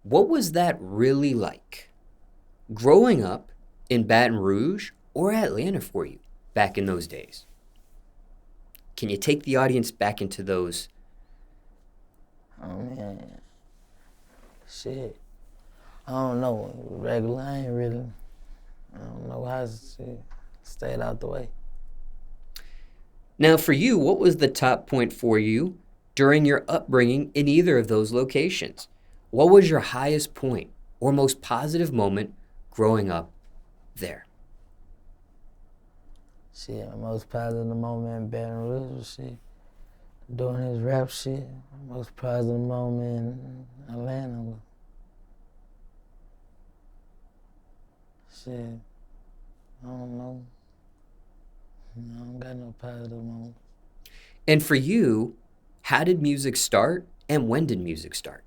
What was that really like? Growing up in Baton Rouge or Atlanta for you back in those days? Can you take the audience back into those? Oh man, shit. I don't know. Regular, I ain't really. I don't know how shit stayed out the way. Now, for you, what was the top point for you during your upbringing in either of those locations? What was your highest point or most positive moment growing up there? Shit, my most positive moment in Baton Rouge was shit. Doing his rap shit. My most positive moment in Atlanta was shit. I don't know. I don't got no positive moment. And for you, how did music start and when did music start?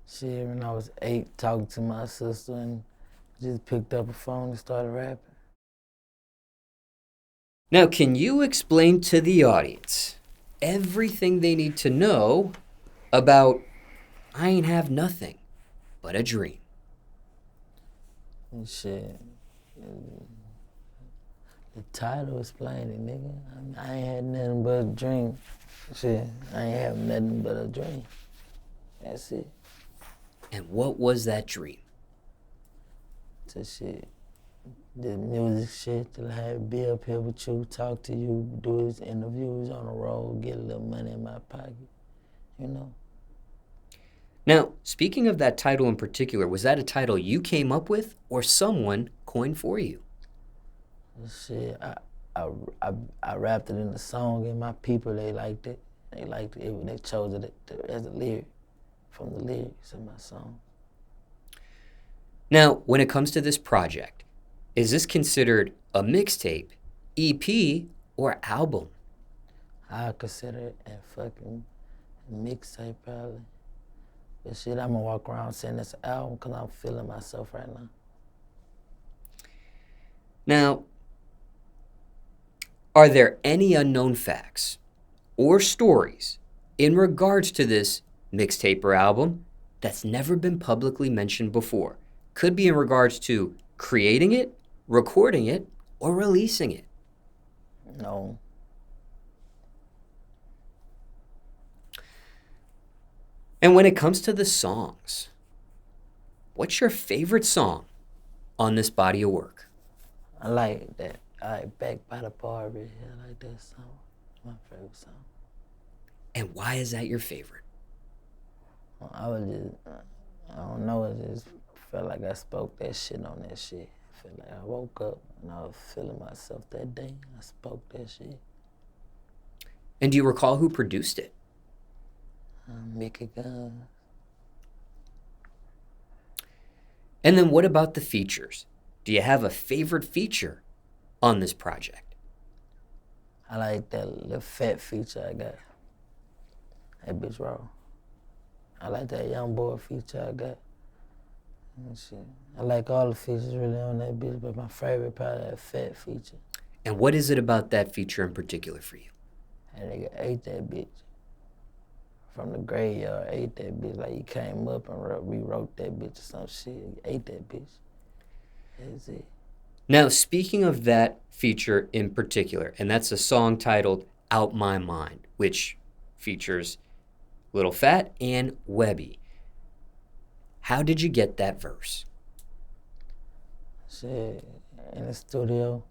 Shit, when I was 8, talking to my sister and just picked up a phone and started rapping. Now, can you explain to the audience everything they need to know about I Ain't Have Nothing But a Dream? And shit. The title explained it, nigga. I ain't had nothing but a dream. Shit, I ain't have nothing but a dream. That's it. And what was that dream? To shit. The music shit, to have be up here with you, talk to you, do his interviews on the road, get a little money in my pocket, you know? Now, speaking of that title in particular, was that a title you came up with or someone coined for you? Shit, I rapped it in the song and my people, they liked it. They liked it, they chose it as a lyric, from the lyrics of my song. Now, when it comes to this project, is this considered a mixtape, EP, or album? I consider it a fucking mixtape probably. But shit, I'm gonna walk around saying it's an album because I'm feeling myself right now. Now, are there any unknown facts or stories in regards to this mixtape or album that's never been publicly mentioned before? Could be in regards to creating it, recording it, or releasing it. No. And when it comes to the songs, what's your favorite song on this body of work? I like that. I like Back by the Barbie. I like that song. My favorite song. And why is that your favorite? I was just, I don't know, it just felt like I spoke that shit on that shit. I feel like I woke up and I was feeling myself that day. I spoke that shit. And do you recall who produced it? Mickey Guns. And then what about the features? Do you have a favorite feature on this project? I like that little fat feature I got. That bitch raw. I like that young boy feature I got. And shit. I like all the features really on that bitch, but my favorite probably that fat feature. And what is it about that feature in particular for you? That nigga ate that bitch. From the graveyard, ate that bitch. Like he came up and rewrote that bitch or some shit. He ate that bitch. That's it. Now, speaking of that feature in particular, and that's a song titled Out My Mind, which features Little Fat and Webbie. How did you get that verse? Shit, in the studio,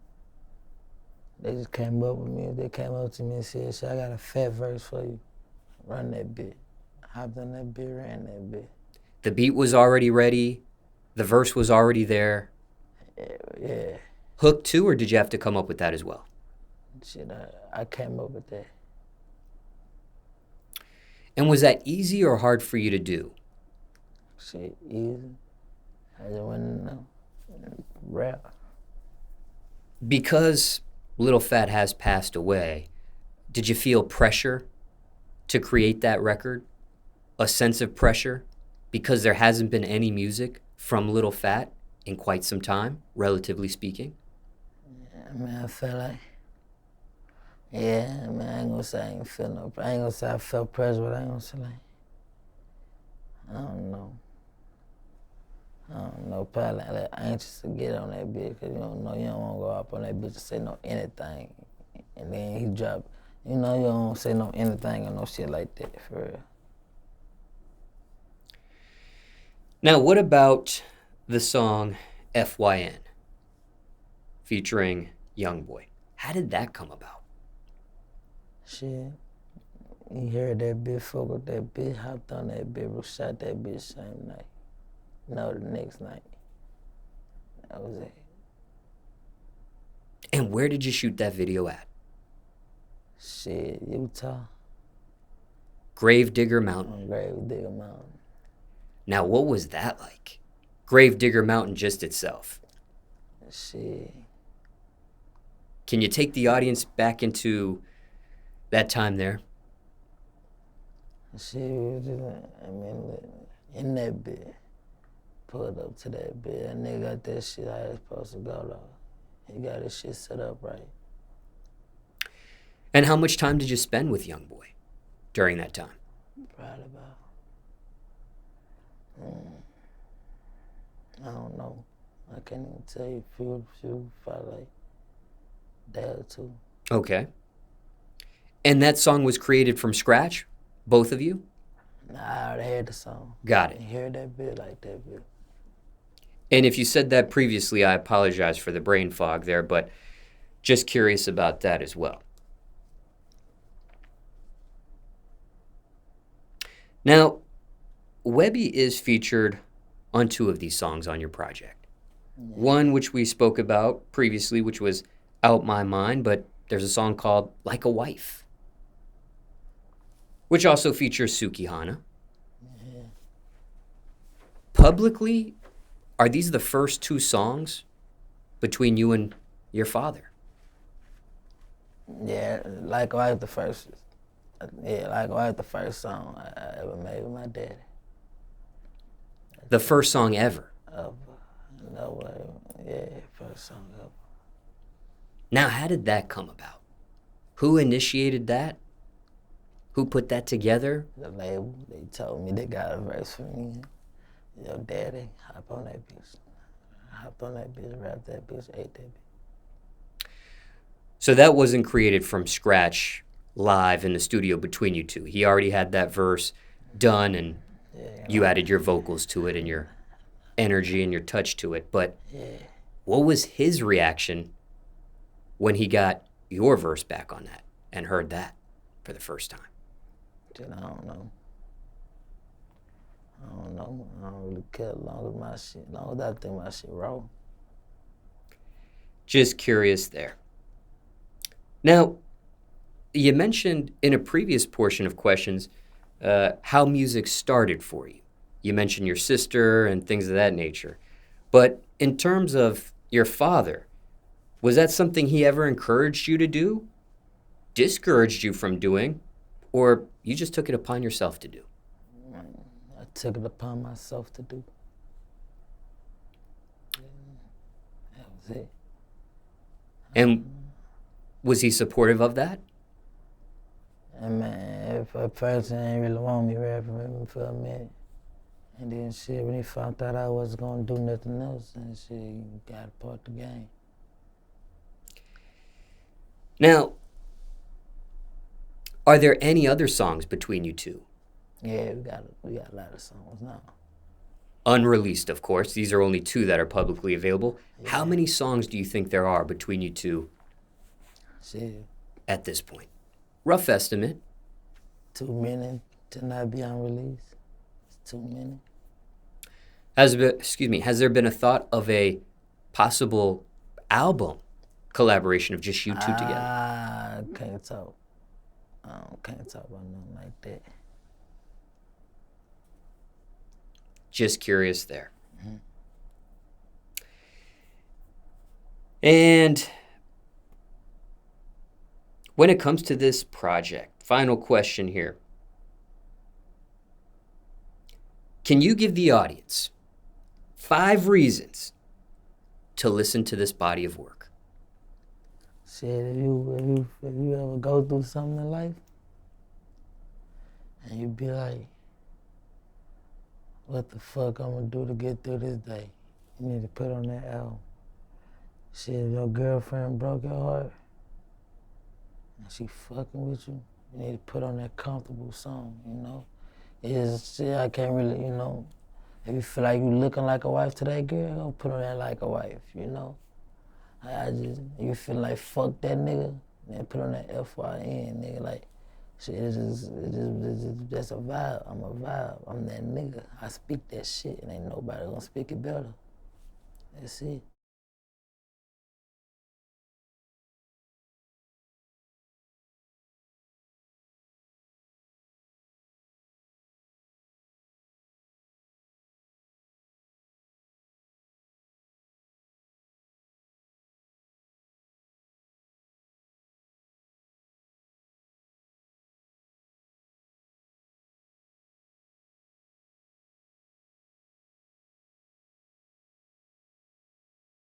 they just came up with me. They came up to me and said, "Shit, I got a fat verse for you. Run that bit." Hopped on that bit, ran that bit. The beat was already ready. The verse was already there. Yeah. Hook too, or did you have to come up with that as well? Shit, I came up with that. And was that easy or hard for you to do? Shit, easy. I just went to rap. Because Little Fat has passed away, did you feel pressure to create that record? A sense of pressure? Because there hasn't been any music from Little Fat in quite some time, relatively speaking? I mean, I felt like, yeah, I mean, I ain't gonna say I ain't feel no, I ain't gonna say I felt pressure, but I ain't gonna say like, I don't know. Probably like anxious to get on that bitch, cause you don't want to go up on that bitch and say no anything. And then he drop, you don't say no anything or no shit like that, for real. Now, what about the song FYN featuring Youngboy? How did that come about? Shit. You heard that bitch, fuck with that bitch, hopped on that bitch, shot that bitch same night. No, the next night. That was it. And where did you shoot that video at? Shit, Utah. Gravedigger Mountain. On Gravedigger Mountain. Now, what was that like? Gravedigger Mountain just itself. Shit. Can you take the audience back into that time there? Shit, in that bit, pulled up to that bit. That nigga got that shit how it's supposed to go, though. He got his shit set up right. And how much time did you spend with Youngboy during that time? Probably about, I don't know. I can't even tell you, few, probably like a day or two. Okay. And that song was created from scratch? Both of you? Nah, I already heard the song. Got it. I heard that bit like that bit. And if you said that previously, I apologize for the brain fog there, but just curious about that as well. Now, Webbie is featured on 2 of these songs on your project. Yeah. One, which we spoke about previously, which was Out My Mind, but there's a song called Like a Wife, which also features Suki Hana. Yeah. Publicly, are these the first 2 songs between you and your father? Yeah, Like a Wife, the first. Yeah, Like a Wife, the first song I ever made with my daddy. The first song ever? No way. Yeah, first song ever. Now, how did that come about? Who initiated that? Who put that together? The label. They told me they got a verse for me. Yo, daddy, hop on that bitch. Hopped on that bitch, rapped that bitch, ate that bitch. So that wasn't created from scratch live in the studio between you two. He already had that verse done, and you added your vocals to it and your energy and your touch to it. But what was his reaction when he got your verse back on that and heard that for the first time? I don't know. I don't really care as long as I think my shit raw. Just curious there. Now, you mentioned in a previous portion of questions how music started for you. You mentioned your sister and things of that nature. But in terms of your father, was that something he ever encouraged you to do, discouraged you from doing, or you just took it upon yourself to do? I took it upon myself to do. That was it. And was he supportive of that? And man, if a person ain't really want me rapping with me for a minute, and then shit, when he found out I wasn't gonna do nothing else, and shit, he got a part of the game. Now, are there any other songs between you two? Yeah, we got a lot of songs now. Unreleased, of course. These are only 2 that are publicly available. Yeah. How many songs do you think there are between you two Shit. at this point? Rough estimate. Too many to not be unreleased. It's too many. Has there been a thought of a possible album collaboration of just you two together? I can't talk. Can't talk about nothing like that. Just curious there. Mm-hmm. And when it comes to this project, final question here. Can you give the audience 5 reasons to listen to this body of work? Shit, if you ever go through something in life, and you be like, what the fuck I'm gonna do to get through this day? You need to put on that album. Shit, if your girlfriend broke your heart and she fucking with you, you need to put on that comfortable song, you know? It's shit I can't really, you know, if you feel like you looking like a wife to that girl, go put on that like a wife, you know? I just, you feel like fuck that nigga, then put on that FYN, nigga, like, shit, it's just a vibe. I'm a vibe. I'm that nigga. I speak that shit and ain't nobody gonna speak it better. That's it.